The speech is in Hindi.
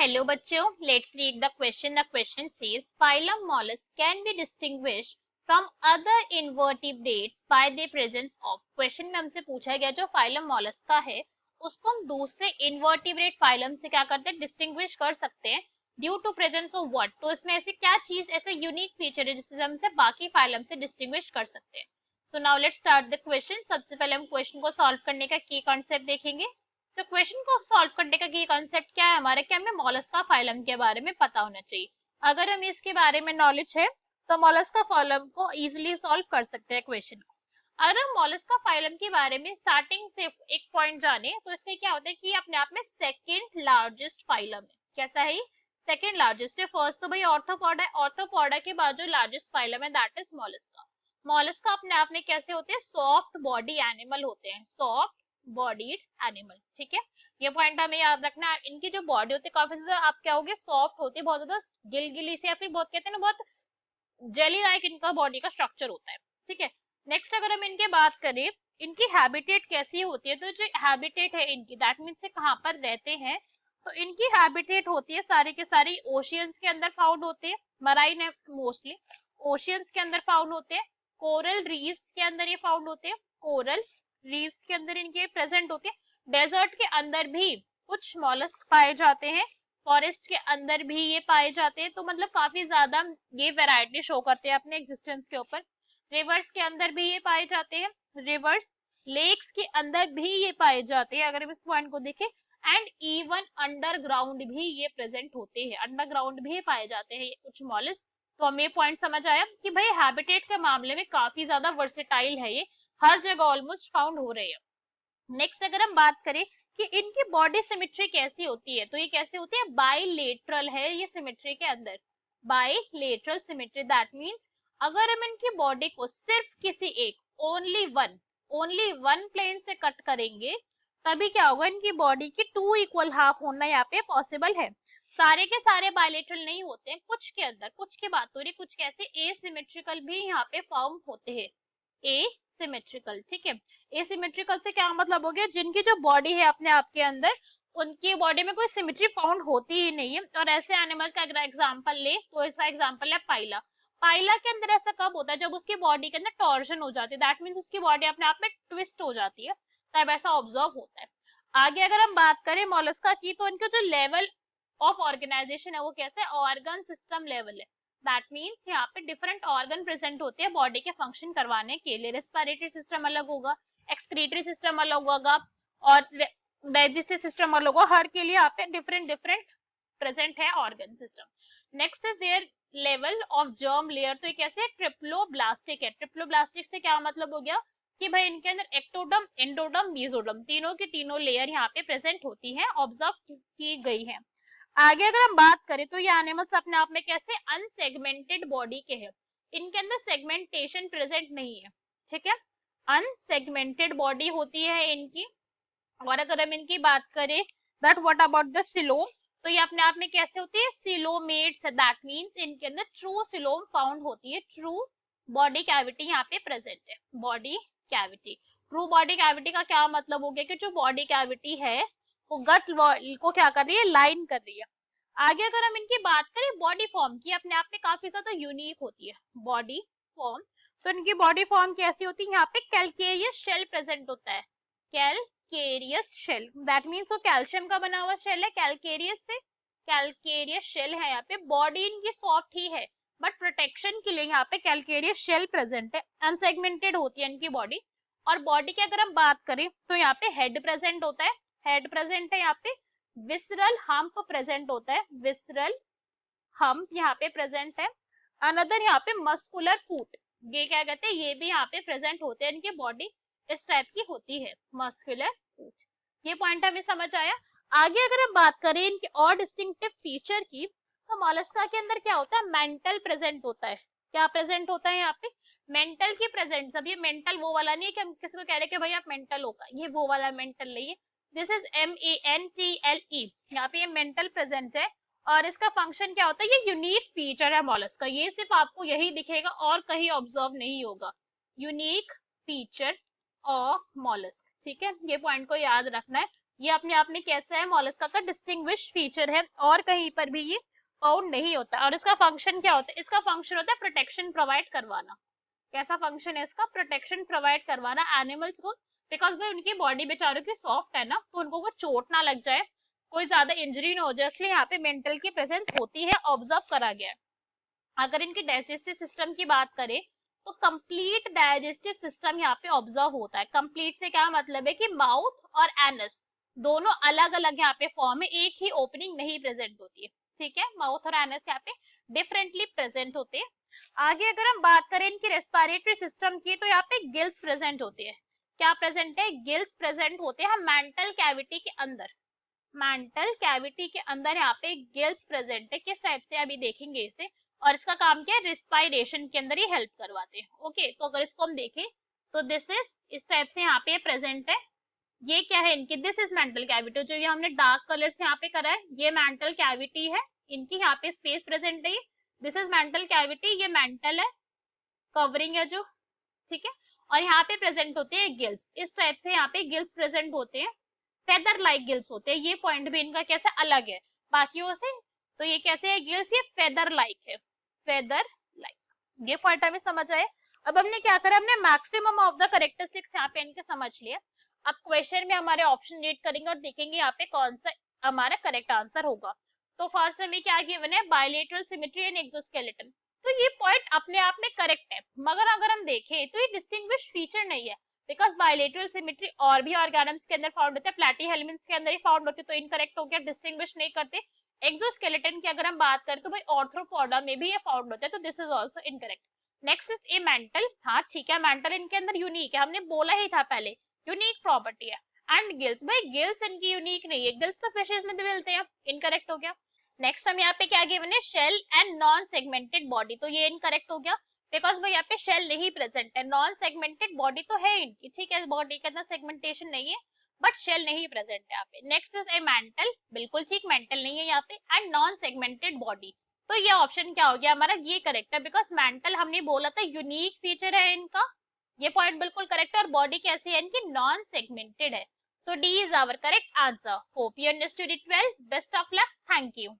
Hello बच्चों, let's read the question. The question says phylum mollusk can be distinguished from other invertebrates by the presence of. Question में हमसे पूछा गया जो फाइलम mollusk का है उसको हम दूसरे इन्वर्टिब्रेट फाइलम से क्या करते हैं, डिस्टिंग्विश कर सकते हैं due to presence of what. तो इसमें ऐसी क्या चीज, ऐसे यूनिक फीचर है जिससे हम से बाकी फाइलम से डिस्टिंग्विश कर सकते हैं। So now let's start the question. सबसे पहले हम क्वेश्चन को सॉल्व करने का की कॉन्सेप्ट देखेंगे। सो क्वेश्चन को सॉल्व करने का की कॉन्सेप्ट क्या है हमारा, कि हमें मोलस्का फाइलम के बारे में पता होना चाहिए। अगर हमें इसके बारे में नॉलेज है तो मोलस्का फाइलम को इजीली सॉल्व कर सकते हैं क्वेश्चन को। अगर हम मोलस्का फाइलम के बारे में स्टार्टिंग से एक पॉइंट जाने तो इसका क्या होता है कि अपने आप में सेकंड लार्जेस्ट फाइलम है। कैसा है? सेकंड लार्जेस्ट है। फर्स्ट तो भाई ऑर्थोपॉडा है, ऑर्थोपॉडा के बाद जो लार्जेस्ट फाइलम है दैट इज मोलस्का। मोलस्का अपने आप में कैसे होते हैं, सॉफ्ट बॉडी एनिमल होते हैं, सॉफ्ट बॉडीड एनिमल। ठीक है, ये पॉइंट हमें याद रखना है। इनकी जो बॉडी होती है काफी ज्यादा, आप क्या होगे, सॉफ्ट होती है, बहुत ज्यादा गिलगिली से, या फिर बहुत कहते हैं ना, बहुत जेली लाइक इनका बॉडी का स्ट्रक्चर होता है। ठीक है, नेक्स्ट अगर हम इनकी बात करें, इनकी हैबिटेट कैसी होती है, तो जो हैबिटेट है इनकी, दैट मीन्स से कहाँ पर रहते हैं, तो इनकी हैबिटेट होती है सारी के सारी ओशियंस के अंदर फाउंड होते हैं, मराइन है मोस्टली, ओशियंस के अंदर फाउंड होते हैं, कोरल रीफ्स के अंदर ये फाउंड होते हैं, कोरल रीफ्स के अंदर इनके प्रेजेंट होते हैं। डेजर्ट के अंदर भी कुछ मॉलस्क पाए जाते हैं, फॉरेस्ट के अंदर भी ये पाए जाते हैं। तो मतलब काफी ज्यादा ये वैरायटी शो करते हैं अपने एग्जिस्टेंस के ऊपर। रिवर्स के अंदर भी ये पाए जाते हैं, रिवर्स लेक्स के अंदर भी ये पाए जाते हैं अगर हम इस पॉइंट को देखें। एंड इवन अंडरग्राउंड भी ये प्रेजेंट होते हैं, अंडरग्राउंड भी पाए जाते हैं ये कुछ मॉलस्क। तो हमें ये पॉइंट समझ आया कि भाई हैबिटेट के मामले में काफी ज्यादा वर्सेटाइल है, ये हर जगह ऑलमोस्ट फाउंड हो रहे हैं। नेक्स्ट अगर हम बात करें कि इनकी बॉडी सिमेट्री कैसी होती है, तो ये कैसे होती है, बाइलेटरल है ये सिमेट्री के अंदर, बाइलेटरल सिमेट्री। दैट मींस अगर हम इनकी बॉडी को सिर्फ किसी एक, ओनली वन प्लेन से कट करेंगे तभी क्या होगा, इनकी बॉडी की टू इक्वल हाफ होना यहाँ पे पॉसिबल है। सारे के सारे बायलेटरल नहीं होते हैं, कुछ के अंदर, कुछ की बात हो रही, कुछ कैसे एसिमेट्रिकल भी यहाँ पे फॉर्म होते हैं, एसिमेट्रिकल। ठीक है, एसिमेट्रिकल से क्या मतलब हो गया, जिनकी जो बॉडी है अपने आप के अंदर, उनकी बॉडी में कोई सिमेट्री फाउंड होती ही नहीं है। और ऐसे एनिमल का अगर एग्जांपल ले तो इसका एग्जांपल है पाइला। पाइला के अंदर ऐसा कब होता है, जब उसकी बॉडी के अंदर टॉर्शन हो जाती है, दैट मीन्स उसकी बॉडी अपने आप में ट्विस्ट हो जाती है, तब ऐसा ऑब्जर्व होता है। आगे अगर हम बात करें मोलस्का की, तो इनका जो लेवल ऑफ ऑर्गेनाइजेशन है वो कैसे, ऑर्गन सिस्टम लेवल है। दैट मीन्स यहाँ पे डिफरेंट ऑर्गन प्रेजेंट होते हैं बॉडी के फंक्शन करवाने के लिए। रेस्पिरेटरी सिस्टम अलग होगा, एक्सक्रीटरी सिस्टम अलग होगा, और डाइजेस्टिव सिस्टम अलग होगा, हर के लिए यहाँ पे डिफरेंट डिफरेंट प्रेजेंट है organ system. Next is their level of germ layer. तो ये कैसे, ट्रिप्लोब्लास्टिक है। ट्रिप्लोब्लास्टिक से क्या मतलब हो गया कि भाई इनके अंदर एक्टोडम, एंडोडम, मेसोडम, तीनों की तीनों लेयर यहाँ पे प्रेजेंट होती है, ऑब्जर्व की गई है। आगे अगर हम बात करें तो ये एनिमल्स अपने आप में कैसे, अनसेगमेंटेड बॉडी के हैं, इनके अंदर सेगमेंटेशन प्रेजेंट नहीं है। ठीक है, अनसेगमेंटेड बॉडी होती है इनकी। और अगर हम इनकी बात करें that what about the coelom, तो ये अपने आप में कैसे होती है, सिलोमेट्स है। दैट मींस इनके अंदर ट्रू सिलोम फाउंड होती है, ट्रू बॉडी कैविटी यहाँ पे प्रेजेंट है, body cavity. True body cavity का क्या मतलब हो गया कि जो बॉडी कैविटी है वो गट वॉल को क्या कर रही है, लाइन कर रही है। आगे अगर हम इनकी बात करें बॉडी फॉर्म की, अपने आप में काफी ज्यादा यूनिक होती है बॉडी फॉर्म। तो इनकी बॉडी फॉर्म कैसी होती है, यहाँ पे कैलकेरियस शेल प्रेजेंट होता है, कैलकेरियस शेल। दैट मीन्स वो कैल्शियम का बना हुआ शेल है, कैलकेरियस से कैलकेरियस शेल है यहाँ पे। बॉडी इनकी सॉफ्ट ही है बट प्रोटेक्शन के लिए यहाँ पे कैलकेरियस शेल प्रेजेंट है, अनसेगमेंटेड होती है इनकी बॉडी। और बॉडी की अगर हम बात करें तो यहाँ पे हेड प्रेजेंट होता है, हेड प्रेजेंट है यहाँ पे, विसरल हम्प प्रेजेंट होता है, विसरल हम्प यहाँ पे प्रेजेंट है। अनदर यहाँ पे मस्कुलर फूट, ये क्या कहते हैं, ये भी यहाँ पे प्रेजेंट होते हैं, इनकी बॉडी इस टाइप की होती है, मस्कुलर फूट। ये पॉइंट हमें समझ आया। आगे अगर हम बात करें इनके और डिस्टिंक्टिव फीचर की, तो मोलस्का के अंदर क्या होता है, मेंटल प्रेजेंट होता है। क्या प्रेजेंट होता है यहाँ पे, मेंटल की प्रेजेंट। अब ये मेंटल वो वाला नहीं है कि हम किसी को कह रहे हैं कि भाई आप मेंटल होगा, ये वो वाला मेंटल नहीं है। दिस इज MENTLE, यहाँ पे ये मेंटल प्रेजेंट है। और इसका फंक्शन क्या होता है, ये यूनिक फीचर है मोलस्क का, ये सिर्फ आपको यही दिखेगा और कहीं ऑब्जर्व नहीं होगा, यूनिक फीचर ऑफ मोलस्क। ठीक है, ये पॉइंट को याद रखना है, ये अपने आप में कैसा है, मोलस्का का डिस्टिंग्विश फीचर है और कहीं पर भी ये फाउंड नहीं होता। और इसका फंक्शन क्या होता है, इसका फंक्शन होता है प्रोटेक्शन प्रोवाइड करवाना। कैसा फंक्शन है इसका, प्रोटेक्शन प्रोवाइड करवाना एनिमल्स को, बिकॉज भाई उनकी बॉडी बेचारों की सॉफ्ट है ना, तो उनको वो चोट ना लग जाए, कोई ज्यादा इंजरी ना हो जाए, इसलिए यहाँ पे मेंटल की प्रेजेंस होती है, ऑब्जर्व करा गया है। अगर इनके डाइजेस्टिव सिस्टम की बात करें तो कंप्लीट डाइजेस्टिव सिस्टम यहाँ पे ऑब्जर्व होता है। कंप्लीट से क्या मतलब है कि माउथ और एनस दोनों अलग अलग यहाँ पे फॉर्म है, एक ही ओपनिंग नहीं प्रेजेंट होती है। ठीक है, माउथ और एनस यहाँ पे डिफरेंटली प्रेजेंट होते हैं। आगे अगर हम बात करें इनकी रेस्पिरेटरी सिस्टम की, तो यहाँ पे गिल्स प्रेजेंट होते हैं। क्या प्रेजेंट है, गिल्स प्रेजेंट होते हैं मेंटल कैविटी के अंदर। मेंटल कैविटी के अंदर यहाँ पे गिल्स प्रेजेंट है, किस टाइप से अभी देखेंगे इसे। और इसका काम क्या है, रिस्पायरेशन के अंदर ही हेल्प करवाते हैं। ओके, तो अगर इसको हम देखें तो दिस इज इस टाइप से यहाँ पे प्रेजेंट है। ये क्या है इनकी, दिस इज मेंटल कैविटी, जो ये हमने डार्क कलर से यहाँ पे करा है ये मेंटल कैविटी है, इनकी यहाँ पे स्पेस प्रेजेंट है। दिस इज मेंटल कैविटी, ये मेंटल है, कवरिंग है जो। ठीक है, और यहाँ पे प्रेजेंट होते हैं गिल्स, इस टाइप से यहाँ पे गिल्स प्रेजेंट होते हैं, फेदर लाइक गिल्स होते हैं। ये पॉइंट भी इनका कैसे अलग है बाकियों से, तो ये कैसे है गिल्स, ये फेदर लाइक है, फेदर लाइक। ये पॉइंट हमें समझ आए। अब हमने क्या करा, हमने मैक्सिमम ऑफ द करेक्टरिस्टिक्स यहाँ पे इनके समझ लिया। अब क्वेश्चन में हमारे ऑप्शन रीड करेंगे और देखेंगे यहाँ पे कौन सा हमारा करेक्ट आंसर होगा। तो फर्स्ट हमें क्या गिवन है, बायलेटरल सिमेट्री एंड एक्सोस्केलेटन। तो ये पॉइंट अपने आप में करेक्ट है, मगर अगर हम देखें तो ये डिस्टिंग्विश फीचर नहीं है, बिकॉज बायलेटरल सिमेट्री और भी ऑर्गेनिम्स के अंदर फाउंड होते हैं, प्लैटीहेल्मिन्थ्स के अंदर ही फाउंड होते हैं, तो इनकरेक्ट हो गया, डिस्टिंग्विश नहीं करते। एक्सोस्केलेटन की अगर हम बात करें तो भाई ऑर्थ्रोपोडा में भी ये फाउंड होता है, तो this is also incorrect. Next is a mental, हाँ ठीक है, मेंटल इनके अंदर यूनिक है, हमने बोला ही था पहले, यूनिक प्रॉपर्टी है। एंड गिल्स, भाई गिल्स इनकी यूनिक नहीं है, गिल्स तो फिशेस में भी मिलते हैं, इनकरेक्ट हो गया। नेक्स्ट हम यहाँ पे क्या गिवन है, shell and non segmented body, तो ये इनकरेक्ट हो गया, बिकॉज भाई यहाँ पे शेल नहीं प्रेजेंट है, नॉन सेगमेंटेड बॉडी तो है इनकी, ठीक है, बॉडी के अंदर सेगमेंटेशन नहीं है, बट शेल नहीं प्रेजेंट है यहाँ पे। नेक्स्ट इज ए मेंटल, बिल्कुल ठीक, मेंटल नहीं है यहाँ पे, एंड नॉन सेगमेंटेड बॉडी, तो ये ऑप्शन क्या हो गया हमारा, ये करेक्ट है, बिकॉज मेंटल हमने बोला था यूनिक फीचर है इनका, ये पॉइंट बिल्कुल करेक्ट है। और बॉडी कैसी है इनकी, नॉन सेगमेंटेड है। So D is our correct answer. Hope you understood it well, best of luck, thank you.